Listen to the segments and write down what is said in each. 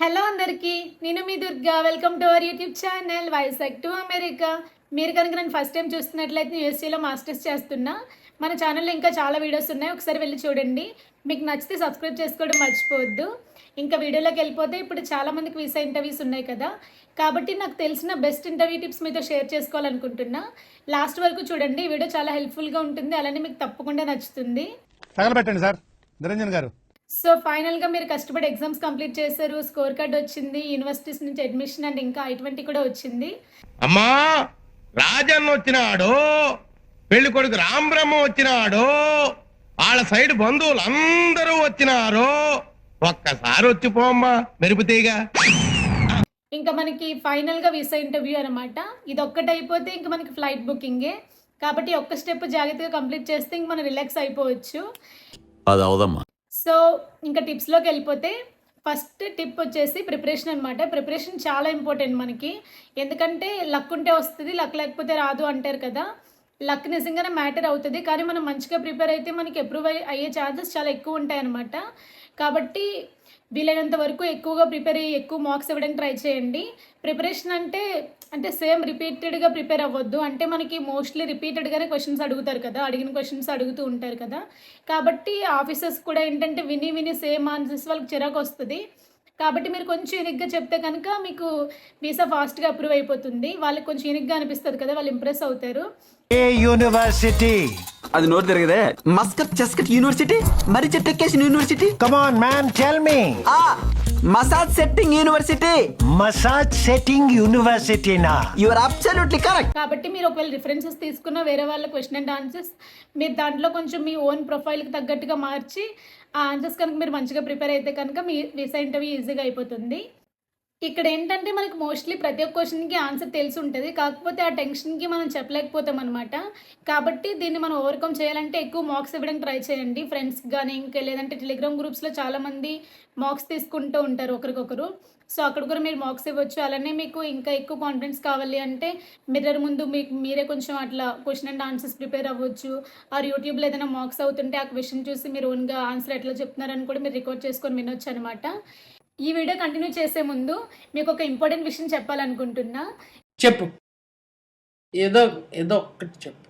Hello అందరికీ. నేను మీ Durga. Welcome to our YouTube channel Vizag to America. మీరు కనుక నన్ను ఫస్ట్ టైం చూస్తున్నట్లయితే యూఎస్ఏలో మాస్టర్స్ చేస్తున్నా. మన ఛానల్లో ఇంకా చాలా వీడియోస్ ఉన్నాయి. ఒకసారి వెళ్ళి చూడండి. మీకు నచ్చితే సబ్స్క్రైబ్ చేసుకోవడం మర్చిపోవద్దు. ఇంకా వీడియోలోకి వెళ్ళిపోతే ఇప్పుడు చాలామందికి వీసా ఇంటర్వ్యూస్ ఉన్నాయి కదా, కాబట్టి నాకు తెలిసిన బెస్ట్ ఇంటర్వ్యూ టిప్స్ మీతో షేర్ చేసుకోవాలనుకుంటున్నా. లాస్ట్ వరకు చూడండి. ఈ వీడియో చాలా హెల్ప్ఫుల్గా ఉంటుంది, అలానే మీకు తప్పకుండా నచ్చుతుంది. తగలబెట్టండి సార్ నిరంజన్ గారు. సో ఫైనల్గా మీరు కష్టపడి ఎగ్జామ్స్ కంప్లీట్ చేశారు, స్కోర్ కార్డ్ వచ్చింది, యూనివర్సిటీస్ నుంచి అడ్మిషన్ అండ్ ఇంకా I-20 కూడా వచ్చింది. అమ్మా రాజన్న వచ్చినాడు, పెళ్లి కొడుకు రాంబ్రహ్మ వచ్చినాడు, వాళ్ళ సైడ్ బంధువులు అందరూ వచ్చినారు. ఒక్కసారి వచ్చిపోమ్మా మెరుపుతీగా. ఇంకా మనకి ఫైనల్గా వీసా ఇంటర్వ్యూ అనమాట. ఇది ఒక్కటి అయిపోతే ఇంకా మనకి ఫ్లైట్ బుకింగే. కాబట్టి ఒక్క స్టెప్ జాగ్రత్తగా కంప్లీట్ చేస్తే ఇంక మనం రిలాక్స్ అయిపోవచ్చు. అది అవదమ్మా. సో ఇంకా టిప్స్లోకి వెళ్ళిపోతే ఫస్ట్ టిప్ వచ్చేసి ప్రిపరేషన్ అనమాట. ప్రిపరేషన్ చాలా ఇంపార్టెంట్ మనకి. ఎందుకంటే లక్ ఉంటే వస్తుంది, లక్ లేకపోతే రాదు అంటారు కదా. లక్ నిజంగానే మ్యాటర్ అవుతుంది, కానీ మనం మంచిగా ప్రిపేర్ అయితే మనకి అప్రూవ్ అయ్యే ఛాన్సెస్ చాలా ఎక్కువ ఉంటాయి అన్నమాట. కాబట్టి వీలైనంత వరకు ఎక్కువగా ప్రిపేర్ అయ్యి ఎక్కువ మార్క్స్ ఇవ్వడానికి ట్రై చేయండి. ప్రిపరేషన్ అంటే సేమ్ రిపీటెడ్గా ప్రిపేర్ అవ్వద్దు. అంటే మనకి మోస్ట్లీ రిపీటెడ్గానే క్వశ్చన్స్ అడుగుతారు కదా, అడిగిన క్వశ్చన్స్ అడుగుతూ ఉంటారు కదా. కాబట్టి ఆఫీసర్స్ కూడా ఏంటంటే విని సేమ్ ఆన్సర్స్ వాళ్ళకి చిరాకు వస్తుంది. కాబట్టి మీరు కొంచెం యూనిక్గా చెప్తే కనుక మీకు వీసా ఫాస్ట్గా అప్రూవ్ అయిపోతుంది. వాళ్ళకి కొంచెం యూనిక్గా అనిపిస్తుంది కదా, వాళ్ళు ఇంప్రెస్ అవుతారు. ఏ యూనివర్సిటీ అది నోరు తిరగదే. మస్కట్ చెస్కట్ యూనివర్సిటీ, మరి చెట్టెక్కేసిన university. Come on man tell me. ఆ massage setting university. Massage setting యూనివర్సిటీనా? You are absolutely correct. కాబట్టి మీరు ఒకవేళ రిఫరెన్సెస్ తీసుకున్న వేరే వాళ్ళ క్వశ్చన్ అండ్ ఆన్సర్స్ మీరు దాంట్లో కొంచెం మీ ఓన్ ప్రొఫైల్కి తగ్గట్టుగా మార్చి ఆ ఆన్సర్స్ కనుక మీరు మంచిగా ప్రిపేర్ అయితే కనుక మీ వీసా ఇంటర్వ్యూ ఈజీగా అయిపోతుంది. ఇక్కడ ఏంటంటే మనకి మోస్ట్లీ ప్రతి ఒక్క క్వశ్చన్కి ఆన్సర్ తెలిసి ఉంటుంది, కాకపోతే ఆ టెన్షన్కి మనం చెప్పలేకపోతాం అనమాట. కాబట్టి దీన్ని మనం ఓవర్కమ్ చేయాలంటే ఎక్కువ మార్క్స్ ఇవ్వడానికి ట్రై చేయండి. ఫ్రెండ్స్కి కానీ ఇంకా లేదంటే టెలిగ్రామ్ గ్రూప్స్లో చాలామంది మార్క్స్ తీసుకుంటూ ఉంటారు ఒకరికొకరు. సో అక్కడ కూడా మీరు మార్క్స్ ఇవ్వచ్చు. అలానే మీకు ఇంకా ఎక్కువ కాన్ఫిడెన్స్ కావాలి అంటే మిర్రర్ ముందు మీరే కొంచెం అట్లా క్వశ్చన్ అండ్ ఆన్సర్స్ ప్రిపేర్ అవ్వచ్చు. ఆర్ యూట్యూబ్లో ఏదైనా మార్క్స్ అవుతుంటే ఆ క్వశ్చన్ చూసి మీరు ఓన్గా ఆన్సర్ ఎట్లా చెప్తున్నారని కూడా మీరు రికార్డ్ చేసుకొని వినొచ్చు అనమాట. ఈ వీడియో కంటిన్యూ చేసే ముందు మీకు ఒక ఇంపార్టెంట్ విషయం చెప్పాలనుకుంటున్నా. చెప్పు, ఏదో ఏదో ఒక్కటి చెప్పు.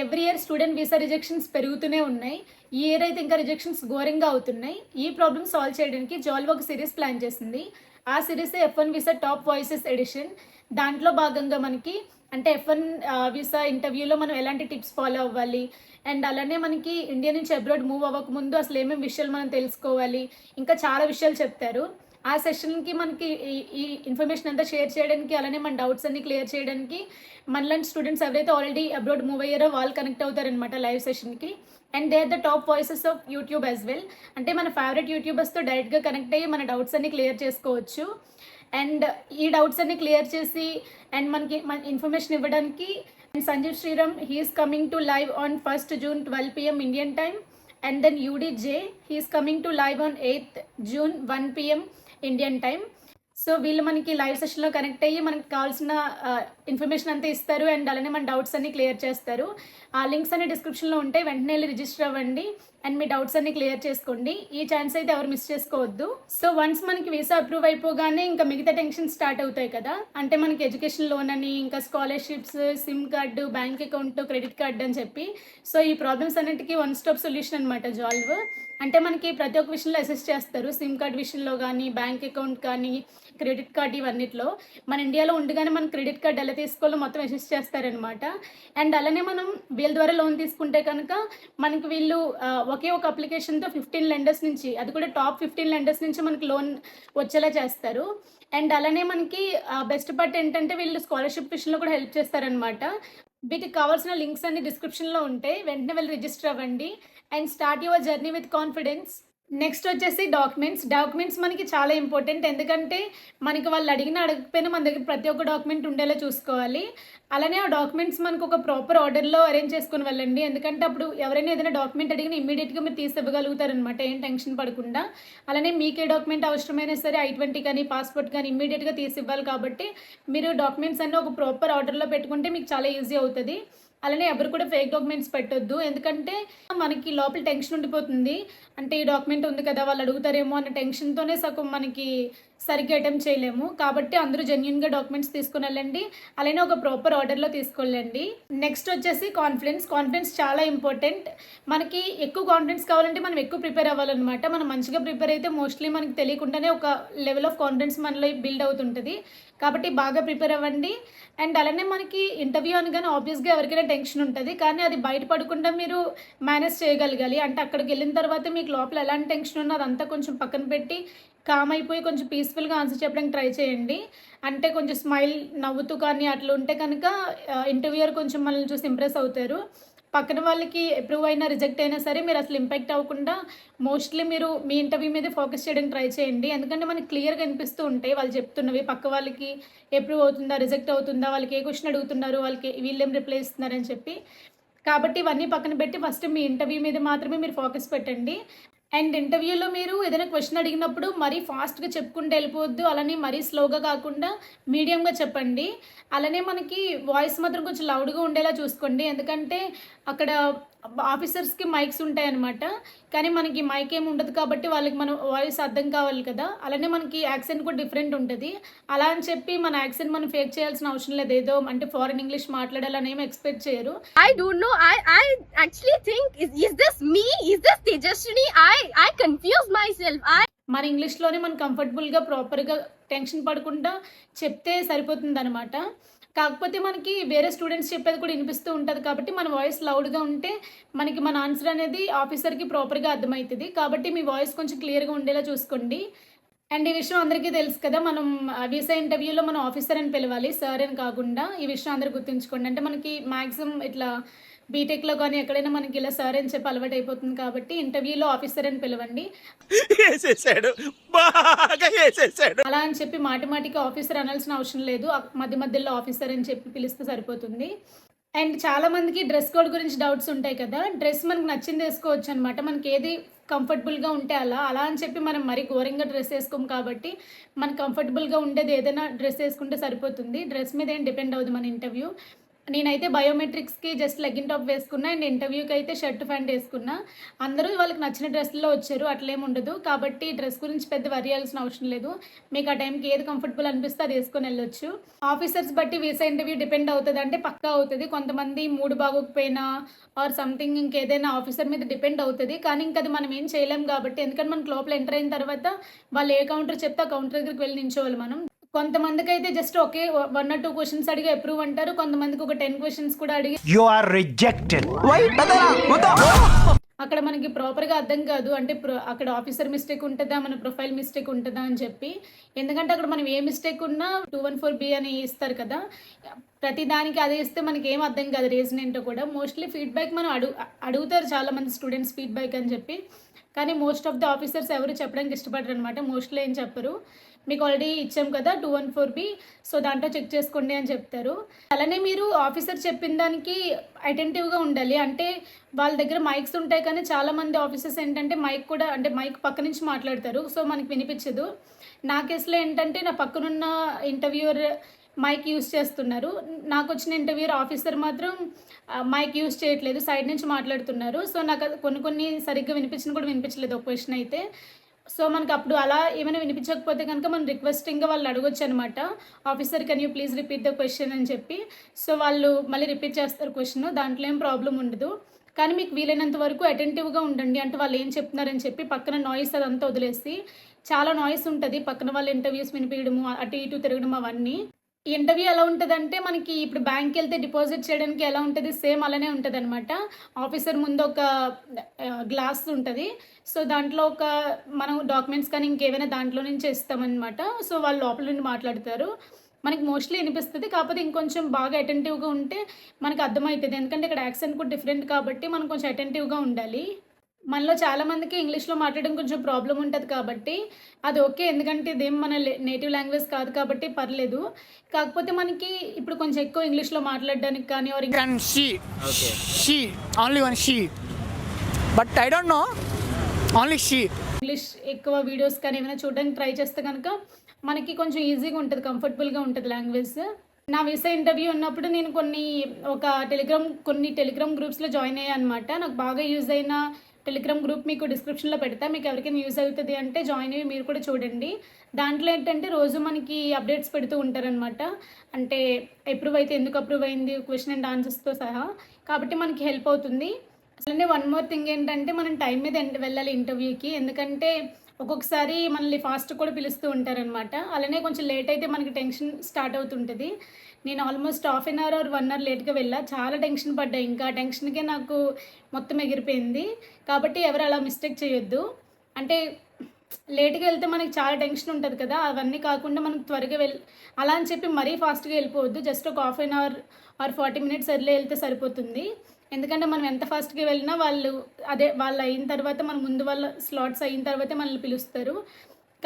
Every year student visa rejections పెరుగుతూనే ఉన్నాయి. ఈ ఇయర్ అయితే ఇంకా రిజెక్షన్స్ ఘోరంగా అవుతున్నాయి. ఈ ప్రాబ్లమ్ సాల్వ్ చేయడానికి జాల్వ్ ఒక సిరీస్ ప్లాన్ చేసింది. ఆ series F1 visa top voices edition. దాంట్లో భాగంగా మనకి అంటే F1 వీసా ఇంటర్వ్యూలో మనం ఎలాంటి టిప్స్ ఫాలో అవ్వాలి, అండ్ అలానే మనకి ఇండియా నుంచి అబ్రాడ్ మూవ్ అవ్వకముందు అసలు ఏమేమి విషయాలు మనం తెలుసుకోవాలి, ఇంకా చాలా విషయాలు చెప్తారు. ఆ సెషన్కి మనకి ఈ ఇన్ఫర్మేషన్ అంతా షేర్ చేయడానికి, అలానే మన డౌట్స్ అన్ని క్లియర్ చేయడానికి మనలాంటి స్టూడెంట్స్ ఎవరైతే ఆల్రెడీ అబ్రాడ్ మూవ్ అయ్యారో వాళ్ళు కనెక్ట్ అవుతారనమాట లైవ్ సెషన్కి. And they are the top voices of YouTube as well. అంటే మన ఫేవరెట్ యూట్యూబర్స్తో డైరెక్ట్గా కనెక్ట్ అయ్యి మన డౌట్స్ అన్ని క్లియర్ చేసుకోవచ్చు. అండ్ ఈ డౌట్స్ అన్ని క్లియర్ చేసి అండ్ మనకి ఇన్ఫర్మేషన్ ఇవ్వడానికి Sanjeev Sriram, he is coming to live on 1st June 12 PM Indian time. And then UDJ, he is coming to live on 8th June 1 PM Indian time. So వీళ్ళు మనకి live సెషన్లో connect అయ్యి మనకి కావాల్సిన information అంతా ఇస్తారు. అండ్ అలానే మన డౌట్స్ అన్ని క్లియర్ చేస్తారు. ఆ లింక్స్ అన్ని డిస్క్రిప్షన్లో ఉంటాయి, వెంటనే వెళ్ళి రిజిస్టర్ అవ్వండి అండ్ మీ డౌట్స్ అన్ని క్లియర్ చేసుకోండి. ఈ ఛాన్స్ అయితే ఎవరు మిస్ చేసుకోవద్దు. సో వన్స్ మనకి వీసా అప్రూవ్ అయిపోగానే ఇంకా మిగతా టెన్షన్ స్టార్ట్ అవుతాయి కదా. అంటే మనకి ఎడ్యుకేషన్ లోన్ అని, ఇంకా scholarships, SIM card, bank account, credit card అని చెప్పి. సో ఈ ప్రాబ్లమ్స్ అన్నిటికీ వన్ స్టాప్ సొల్యూషన్ అనమాట జాల్వ్. అంటే మనకి ప్రతి ఒక్క విషయంలో అసెస్ చేస్తారు. సిమ్ కార్డ్ విషయంలో కానీ, బ్యాంక్ అకౌంట్ కానీ, క్రెడిట్ కార్డ్, ఇవన్నిట్లో మన ఇండియాలో ఉండగానే మనం క్రెడిట్ కార్డ్ ఎలా తీసుకోవాలో మొత్తం అసెస్ చేస్తారనమాట. అండ్ అలానే మనం వీళ్ళ ద్వారా లోన్ తీసుకుంటే కనుక మనకి వీళ్ళు ఒకే ఒక అప్లికేషన్తో 15 లెండర్స్ నుంచి, అది కూడా టాప్ 15 లెండర్స్ నుంచి మనకి లోన్ వచ్చేలా చేస్తారు. అండ్ అలానే మనకి బెస్ట్ పార్ట్ ఏంటంటే వీళ్ళు స్కాలర్షిప్ విషయంలో కూడా హెల్ప్ చేస్తారనమాట. వీటికి కావాల్సిన లింక్స్ అన్ని డిస్క్రిప్షన్లో ఉంటాయి, వెంటనే వెళ్ళి రిజిస్టర్ అవ్వండి and start your journey with confidence. Next వచ్చేసి డాక్యుమెంట్స్ మనకి చాలా ఇంపార్టెంట్. ఎందుకంటే మనకి వాళ్ళు అడగకపోయినా మన దగ్గర ప్రతి ఒక్క డాక్యుమెంట్ ఉండేలా చూసుకోవాలి. అలానే ఆ డాక్యుమెంట్స్ మనకు ఒక ప్రాపర్ ఆర్డర్లో అరేంజ్ చేసుకుని వెళ్ళండి. ఎందుకంటే అప్పుడు ఎవరైనా ఏదైనా డాక్యుమెంట్ అడిగినా ఇమీడియట్గా మీరు తీసి ఇవ్వగలుగుతారనమాట, ఏం టెన్షన్ పడకుండా. అలానే మీకే డాక్యుమెంట్ అవసరమైనా సరే I-20 కానీ పాస్పోర్ట్ కానీ ఇమీడియట్గా తీసి ఇవ్వాలి. కాబట్టి మీరు డాక్యుమెంట్స్ అన్నీ ఒక ప్రాపర్ ఆర్డర్లో పెట్టుకుంటే మీకు చాలా ఈజీ అవుతుంది. అలానే ఎవరు కూడా ఫేక్ డాక్యుమెంట్స్ పెట్టొద్దు, ఎందుకంటే మనకి లోపల టెన్షన్ ఉండిపోతుంది. అంటే ఈ డాక్యుమెంట్ ఉంది కదా, వాళ్ళు అడుగుతారేమో అన్న టెన్షన్తోనే సగం మనకి సరిగ్గా అటెంప్ట్ చేయలేము. కాబట్టి అందరూ జెన్యున్గా డాక్యుమెంట్స్ తీసుకుని వెళ్ళండి, అలానే ఒక ప్రాపర్ ఆర్డర్లో తీసుకెళ్ళండి. నెక్స్ట్ వచ్చేసి కాన్ఫిడెన్స్ చాలా ఇంపార్టెంట్. మనకి ఎక్కువ కాన్ఫిడెన్స్ కావాలంటే మనం ఎక్కువ ప్రిపేర్ అవ్వాలన్నమాట. మనం మంచిగా ప్రిపేర్ అయితే మోస్ట్లీ మనకి తెలియకుండానే ఒక లెవెల్ ఆఫ్ కాన్ఫిడెన్స్ మనలో బిల్డ్ అవుతుంటుంది. కాబట్టి బాగా ప్రిపేర్ అవ్వండి. అండ్ అలానే మనకి ఇంటర్వ్యూ అనగానే ఆబ్వియస్గా ఎవరికైనా టెన్షన్ ఉంటుంది, కానీ అది బయటపడకుండా మీరు మేనేజ్ చేయగలగాలి. అంటే అక్కడికి వెళ్ళిన తర్వాత మీకు లోపల ఎలాంటి టెన్షన్ ఉన్నా అదంతా కొంచెం పక్కన పెట్టి కామ్ అయిపోయి కొంచెం పీస్ఫుల్గా ఆన్సర్ చెప్పడానికి ట్రై చేయండి. అంటే కొంచెం స్మైల్ నవ్వుతూ కానీ అట్లా ఉంటే కనుక ఇంటర్వ్యూయర్ కొంచెం మనల్ని చూసి ఇంప్రెస్ అవుతారు. పక్కన వాళ్ళకి అప్రూవ్ అయినా రిజెక్ట్ అయినా సరే మీరు అసలు ఇంపాక్ట్ అవ్వకుండా మోస్ట్లీ మీరు మీ ఇంటర్వ్యూ మీద ఫోకస్ చేయడానికి ట్రై చేయండి. ఎందుకంటే మనకి క్లియర్గా అనిపిస్తూ ఉంటాయి వాళ్ళు చెప్తున్నవి, పక్క వాళ్ళకి అప్రూవ్ అవుతుందా రిజెక్ట్ అవుతుందా, వాళ్ళకి ఏ క్వశ్చన్ అడుగుతున్నారు, వాళ్ళకి వీళ్ళేం రిప్లై ఇస్తున్నారని చెప్పి. కాబట్టి ఇవన్నీ పక్కన పెట్టి ఫస్ట్ మీ ఇంటర్వ్యూ మీద మాత్రమే మీరు ఫోకస్ పెట్టండి. అండ్ ఇంటర్వ్యూలో మీరు ఏదైనా క్వశ్చన్ అడిగినప్పుడు మరీ ఫాస్ట్గా చెప్పుకుంటూ వెళ్ళిపోవద్దు, అలానే మరీ స్లోగా కాకుండా మీడియంగా చెప్పండి. అలానే మనకి వాయిస్ మాత్రం కొంచెం లౌడ్గా ఉండేలా చూసుకోండి, ఎందుకంటే అక్కడ ఆఫీసర్స్కి మైక్స్ ఉంటాయన్నమాట. కానీ మనకి మైక్ ఏమి ఉండదు కాబట్టి వాళ్ళకి మన వాయిస్ అర్థం కావాలి కదా. అలానే మనకి యాక్సెంట్ కూడా డిఫరెంట్ ఉంటుంది. అలా అని చెప్పి మన యాక్సెంట్ మనం ఫేక్ చేయాల్సిన అవసరం లేదు. ఏదో అంటే ఫారెన్ ఇంగ్లీష్ మాట్లాడాలని ఏమి ఎక్స్పెక్ట్ చేయరు. I don't know. I actually think is this me? Is this Tejaswini? I confuse myself. మన ఇంగ్లీష్లోనే మనం కంఫర్టబుల్గా ప్రాపర్గా టెన్షన్ పడకుండా చెప్తే సరిపోతుంది అనమాట. కాకపోతే మనకి వేరే స్టూడెంట్స్ చెప్పేది కూడా వినిపిస్తూ ఉంటుంది కాబట్టి మన వాయిస్ లౌడ్గా ఉంటే మనకి మన ఆన్సర్ అనేది ఆఫీసర్కి ప్రాపర్గా అర్థమవుతుంది. కాబట్టి మీ వాయిస్ కొంచెం క్లియర్గా ఉండేలా చూసుకోండి. అండ్ ఈ విషయం అందరికీ తెలుసు కదా, మనం వీసా ఇంటర్వ్యూలో మనం ఆఫీసర్ అని పిలవాలి, సార్ అని కాకుండా. ఈ విషయం అందరూ గుర్తుంచుకోండి. అంటే మనకి మ్యాక్సిమం ఇట్లా బీటెక్లో కానీ ఎక్కడైనా మనకి ఇలా సార్ అని చెప్పి అలవాటు అయిపోతుంది కాబట్టి ఇంటర్వ్యూలో ఆఫీసర్ అని పిలవండి. అలా అని చెప్పి మాటికి ఆఫీసర్ అనాల్సిన అవసరం లేదు, మధ్య మధ్యలో ఆఫీసర్ అని చెప్పి పిలిస్తే సరిపోతుంది. అండ్ చాలా మందికి డ్రెస్ కోడ్ గురించి డౌట్స్ ఉంటాయి కదా. డ్రెస్ మనకు నచ్చింది వేసుకోవచ్చు అనమాట, మనకి ఏది కంఫర్టబుల్గా ఉంటే అలా అని చెప్పి మనం మరీ ఘోరంగా డ్రెస్ వేసుకోము. కాబట్టి మనకు కంఫర్టబుల్గా ఉండేది ఏదైనా డ్రెస్ వేసుకుంటే సరిపోతుంది. డ్రెస్ మీద ఏం డిపెండ్ అవ్వదు మన ఇంటర్వ్యూ. నేనైతే బయోమెట్రిక్స్కి జస్ట్ లెగ్గిన్ టాప్ వేసుకున్నా, అండ్ ఇంటర్వ్యూకి అయితే షర్ట్ ప్యాంట్ వేసుకున్నా. అందరూ వాళ్ళకి నచ్చిన డ్రెస్లో వచ్చారు, అట్లేం ఉండదు. కాబట్టి డ్రెస్ గురించి పెద్ద వరి చేయాల్సిన అవసరం లేదు. మీకు ఆ టైంకి ఏది కంఫర్టబుల్ అనిపిస్తే అది వేసుకొని వెళ్ళొచ్చు. ఆఫీసర్స్ బట్టి వీసా ఇంటర్వ్యూ డిపెండ్ అవుతుంది, అంటే పక్కా అవుతుంది. కొంతమంది మూడు బాగోకపోయినా ఆర్ సంథింగ్ ఇంకేదైనా ఆఫీసర్ మీద డిపెండ్ అవుతుంది. కానీ ఇంకా అది మనం ఏం చేయలేం కాబట్టి, ఎందుకంటే మనకు లోపల ఎంటర్ అయిన తర్వాత వాళ్ళు ఏ కౌంటర్ చెప్తే ఆ కౌంటర్ దగ్గరికి వెళ్ళి నించోవాలి మనం. కొంతమందికి అయితే జస్ట్ ఒకే 1 or 2 క్వశ్చన్స్ అడిగి అప్రూవ్ అంటారు, కొంతమందికి ఒక 10 క్వశ్చన్స్ కూడా అడిగి You are rejected. వై బదరా వద్దా అక్కడ మనకి ప్రాపర్గా అర్థం కాదు. అంటే అక్కడ ఆఫీసర్ మిస్టేక్ ఉంటుందా, మన ప్రొఫైల్ మిస్టేక్ ఉంటుందా అని చెప్పి. ఎందుకంటే అక్కడ మనం ఏ మిస్టేక్ ఉన్నా 214B అని ఇస్తారు కదా, ప్రతి దానికి అదే ఇస్తే మనకి ఏం అర్థం కాదు రీజన్ ఏంటో కూడా. మోస్ట్లీ ఫీడ్బ్యాక్ మనం అడుగుతారు చాలామంది స్టూడెంట్స్ ఫీడ్బ్యాక్ అని చెప్పి, కానీ మోస్ట్ ఆఫ్ ద ఆఫీసర్స్ ఎవరు చెప్పడానికి ఇష్టపడరు అనమాట. మోస్ట్లీ ఏం చెప్పరు, మీకు ఆల్రెడీ ఇచ్చాం కదా 214B, సో దాంట్లో చెక్ చేసుకోండి అని చెప్తారు. అలానే మీరు ఆఫీసర్ చెప్పిన దానికి అటెంటివ్గా ఉండాలి. అంటే వాళ్ళ దగ్గర మైక్స్ ఉంటాయి, కానీ చాలామంది ఆఫీసర్స్ ఏంటంటే మైక్ కూడా అంటే మైక్ పక్క నుంచి మాట్లాడతారు, సో మనకి వినిపించదు. నా కేసులో ఏంటంటే నా పక్కనున్న ఇంటర్వ్యూయర్ మైక్ యూస్ చేస్తున్నారు, నాకు వచ్చిన ఇంటర్వ్యూయర్ ఆఫీసర్ మాత్రం మైక్ యూస్ చేయట్లేదు, సైడ్ నుంచి మాట్లాడుతున్నారు. సో నాకు కొన్ని సరిగ్గా వినిపించిన కూడా వినిపించలేదు ఒక క్వశ్చన్ అయితే. సో మనకు అప్పుడు అలా ఏమైనా వినిపించకపోతే కనుక మనం రిక్వెస్టింగ్గా వాళ్ళు అడగొచ్చు అనమాట, officer can you please repeat the question అని చెప్పి. సో వాళ్ళు మళ్ళీ రిపీట్ చేస్తారు క్వశ్చన్, దాంట్లో ఏం ప్రాబ్లం ఉండదు. కానీ మీకు వీలైనంత వరకు అటెంటివ్గా ఉండండి. అంటే వాళ్ళు ఏం చెప్తున్నారని చెప్పి పక్కన నాయిస్ అదంతా వదిలేసి, చాలా నాయిస్ ఉంటుంది పక్కన వాళ్ళ ఇంటర్వ్యూస్ వినిపించడము, అటు ఇటు తిరగడం అవన్నీ. ఈ ఇంటర్వ్యూ ఎలా ఉంటుందంటే మనకి ఇప్పుడు బ్యాంక్కి వెళ్తే డిపాజిట్ చేయడానికి ఎలా ఉంటుంది సేమ్ అలానే ఉంటుంది అనమాట. ఆఫీసర్ ముందు ఒక గ్లాస్ ఉంటుంది, సో దాంట్లో ఒక మనం డాక్యుమెంట్స్ కానీ ఇంకేమైనా దాంట్లో నుంచి ఇస్తామన్నమాట. సో వాళ్ళు లోపల నుండి మాట్లాడతారు, మనకి మోస్ట్లీ వినిపిస్తుంది. కాకపోతే ఇంకొంచెం బాగా అటెంటివ్గా ఉంటే మనకు అర్థమవుతుంది, ఎందుకంటే ఇక్కడ యాక్సెంట్ కూడా డిఫరెంట్ కాబట్టి మనం కొంచెం అటెంటివ్గా ఉండాలి. మనలో చాలామందికి ఇంగ్లీష్లో మాట్లాడడం కొంచెం ప్రాబ్లం ఉంటుంది కాబట్టి అది ఓకే, ఎందుకంటే ఇదేం మన నేటివ్ లాంగ్వేజ్ కాదు కాబట్టి పర్లేదు. కాకపోతే మనకి ఇప్పుడు కొంచెం ఎక్కువ ఇంగ్లీష్లో మాట్లాడడానికి కానీ she only one she, but I don't know, only she. English ఎక్కువ వీడియోస్ కానీ ఏమైనా చూడడానికి ట్రై చేస్తే కనుక మనకి కొంచెం ఈజీగా ఉంటుంది, కంఫర్టబుల్గా ఉంటుంది లాంగ్వేజ్. నా వీసా ఇంటర్వ్యూ ఉన్నప్పుడు నేను కొన్ని టెలిగ్రామ్ గ్రూప్స్లో జాయిన్ అయ్యాను అనమాట. నాకు బాగా యూజ్ అయిన టెలిగ్రామ్ గ్రూప్ మీకు డిస్క్రిప్షన్లో పెడతా. మీకు ఎవరికైనా యూజ్ అవుతుంది అంటే జాయిన్ అయ్యి మీరు కూడా చూడండి. దాంట్లో ఏంటంటే రోజు మనకి అప్డేట్స్ పెడుతూ ఉంటారనమాట. అంటే అప్రూవ్ అయితే ఎందుకు అప్రూవ్ అయింది, క్వశ్చన్ అండ్ ఆన్సర్స్తో సహా. కాబట్టి మనకి హెల్ప్ అవుతుంది. అలానే వన్ మోర్ థింగ్ ఏంటంటే మనం టైం మీద వెళ్ళాలి ఇంటర్వ్యూకి. ఎందుకంటే ఒక్కొక్కసారి మనల్ని ఫాస్ట్ కూడా పిలుస్తూ ఉంటారనమాట. అలానే కొంచెం లేట్ అయితే మనకి టెన్షన్ స్టార్ట్ అవుతుంటుంది. నేను almost half an hour or 1 hour లేట్గా వెళ్ళా. చాలా టెన్షన్ పడ్డా. ఇంకా టెన్షన్కే నాకు మొత్తం ఎగిరిపోయింది. కాబట్టి ఎవరు అలా మిస్టేక్ చేయొద్దు. అంటే లేట్గా వెళ్తే మనకి చాలా టెన్షన్ ఉంటుంది కదా, అవన్నీ కాకుండా మనకు త్వరగా అలా అని చెప్పి మరీ ఫాస్ట్గా వెళ్ళిపోవద్దు. జస్ట్ ఒక half an hour or 40 minutes early వెళ్తే సరిపోతుంది. ఎందుకంటే మనం ఎంత ఫాస్ట్గా వెళ్ళినా వాళ్ళు అయిన తర్వాత మన ముందు వాళ్ళ స్లాట్స్ అయిన తర్వాతే మనల్ని పిలుస్తారు.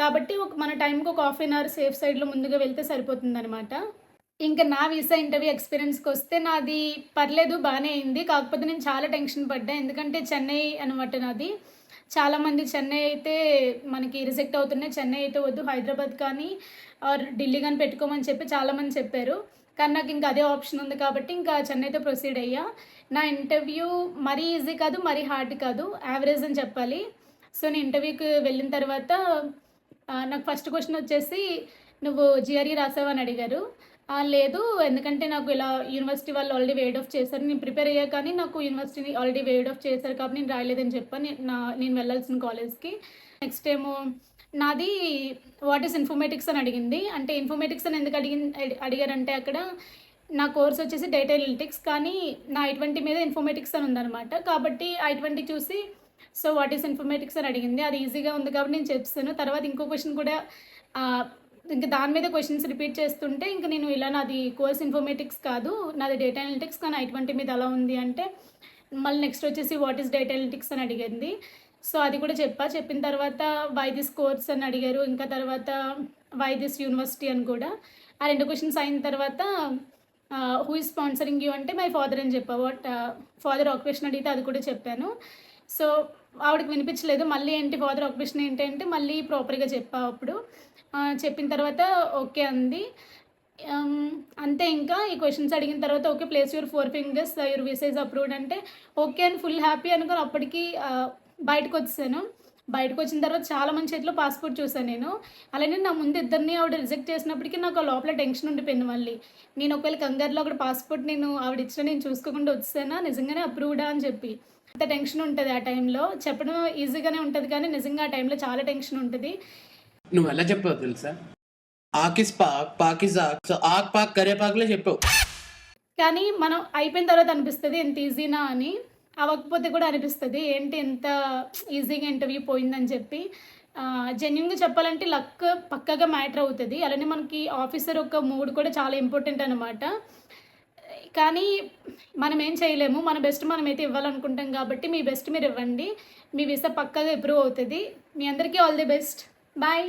కాబట్టి మన టైంకి ఒక హాఫ్ అన్ అవర్ సేఫ్ సైడ్లో ముందుగా వెళ్తే సరిపోతుంది అనమాట. ఇంకా నా వీసా ఇంటర్వ్యూ ఎక్స్పీరియన్స్కి వస్తే నాది పర్లేదు, బాగానే అయింది. కాకపోతే నేను చాలా టెన్షన్ పడ్డా. ఎందుకంటే చెన్నై అనమాట నాది. చాలామంది చెన్నై అయితే మనకి రిజెక్ట్ అవుతున్నాయి, చెన్నై అయితే వద్దు, హైదరాబాద్ కానీ ఆర్ ఢిల్లీ కానీ పెట్టుకోమని చెప్పి చాలామంది చెప్పారు. కానీ నాకు ఇంకా అదే ఆప్షన్ ఉంది కాబట్టి ఇంకా చెన్నైతో ప్రొసీడ్ అయ్యా. నా ఇంటర్వ్యూ మరీ ఈజీ కాదు, మరీ హార్డ్ కాదు, యావరేజ్ అని చెప్పాలి. సో నేను ఇంటర్వ్యూకి వెళ్ళిన తర్వాత నాకు ఫస్ట్ క్వశ్చన్ వచ్చేసి, నువ్వు జిఆర్ఈ రాసావని అడిగారు. లేదు, ఎందుకంటే నాకు ఇలా యూనివర్సిటీ వాళ్ళు ఆల్రెడీ వేడ్ ఆఫ్ చేశారు. నేను ప్రిపేర్ అయ్యా కానీ నాకు యూనివర్సిటీ ఆల్రెడీ వేడ్ ఆఫ్ చేశారు కాబట్టి నేను రాయలేదని చెప్పాను నేను వెళ్ళాల్సిన కాలేజ్కి. నెక్స్ట్ ఏమో నాది వాట్ ఈస్ ఇన్ఫర్మేటిక్స్ అని అడిగింది. అంటే ఇన్ఫర్మేటిక్స్ అని ఎందుకు అడిగారంటే అక్కడ నా కోర్స్ వచ్చేసి డేటా అనలిటిక్స్, కానీ నా I-20 మీద ఇన్ఫర్మేటిక్స్ అని ఉందన్నమాట. కాబట్టి I-20 చూసి సో వాట్ ఈస్ ఇన్ఫర్మేటిక్స్ అని అడిగింది. అది ఈజీగా ఉంది కాబట్టి నేను చెప్తాను. తర్వాత ఇంకో క్వశ్చన్ కూడా ఇంకా దాని మీద క్వశ్చన్స్ రిపీట్ చేస్తుంటే ఇంకా నేను ఇలా నాది కోర్స్ ఇన్ఫర్మేటిక్స్ కాదు, నాది డేటా అనలిటిక్స్, కానీ I-20 మీద అలా ఉంది అంటే మళ్ళీ నెక్స్ట్ వచ్చేసి వాట్ ఈస్ డేటా అనలిటిక్స్ అని అడిగింది. సో అది కూడా చెప్పిన తర్వాత వై దిస్ కోర్స్ అని అడిగారు. ఇంకా తర్వాత వై దిస్ యూనివర్సిటీ అని కూడా. ఆ 2 క్వశ్చన్స్ అయిన తర్వాత హూ ఈజ్ స్పాన్సరింగ్ యూ అంటే మై ఫాదర్ అని చెప్పా. ఫాదర్ ఆక్యుపేషన్ అడిగితే అది కూడా చెప్పాను. సో ఆవిడకి వినిపించలేదు. మళ్ళీ ఏంటి ఫాదర్ ఆక్యుపేషన్ ఏంటి అంటే మళ్ళీ ప్రాపర్గా చెప్పా. అప్పుడు చెప్పిన తర్వాత ఓకే అంది. అంతే. ఇంకా ఈ క్వశ్చన్స్ అడిగిన తర్వాత okay place your 4 fingers your visa is approved అంటే ఓకే అని ఫుల్ హ్యాపీ అనుకుని అప్పటికి బయటకు వచ్చాను. బయటకు వచ్చిన తర్వాత చాలా మంది చేతిలో పాస్పోర్ట్ చూసాను నేను. అలానే నా ముందు ఇద్దరిని ఆవిడ రిజెక్ట్ చేసినప్పటికీ నాకు ఆ లోపల టెన్షన్ ఉండిపోయింది. మళ్ళీ నేను ఒకవేళ కంగారులో అక్కడ పాస్పోర్ట్ ఆవిడ ఇచ్చిన నేను చూసుకోకుండా వచ్చానా, నిజంగానే అప్రూవ్డా అని చెప్పి అంత టెన్షన్ ఉంటుంది ఆ టైంలో. చెప్పడం ఈజీగానే ఉంటుంది కానీ నిజంగా ఆ టైంలో చాలా టెన్షన్ ఉంటుంది. నువ్వు ఎలా చెప్పావు తెలుసా? ఆకిస్ పాక్ పాకిస్ ఆక్, సో ఆక్ పాక్ కరే పాక్లే చెప్పావు. కానీ మనం అయిపోయిన తర్వాత అనిపిస్తుంది ఎంత ఈజీనా అని. అవ్వకపోతే కూడా అనిపిస్తుంది ఏంటి ఎంత ఈజీగా ఇంటర్వ్యూ పోయిందని చెప్పి. జెన్యున్గా చెప్పాలంటే లక్ పక్కగా మ్యాటర్ అవుతుంది. అలానే మనకి ఆఫీసర్ ఒక మూడ్ కూడా చాలా ఇంపార్టెంట్ అనమాట. కానీ మనం ఏం చేయలేము, మన బెస్ట్ మనమైతే ఇవ్వాలనుకుంటాం కాబట్టి మీ బెస్ట్ మీరు ఇవ్వండి. మీ వీసా పక్కగా ఇంప్రూవ్ అవుతుంది. మీ అందరికీ ఆల్ ది బెస్ట్. బాయ్.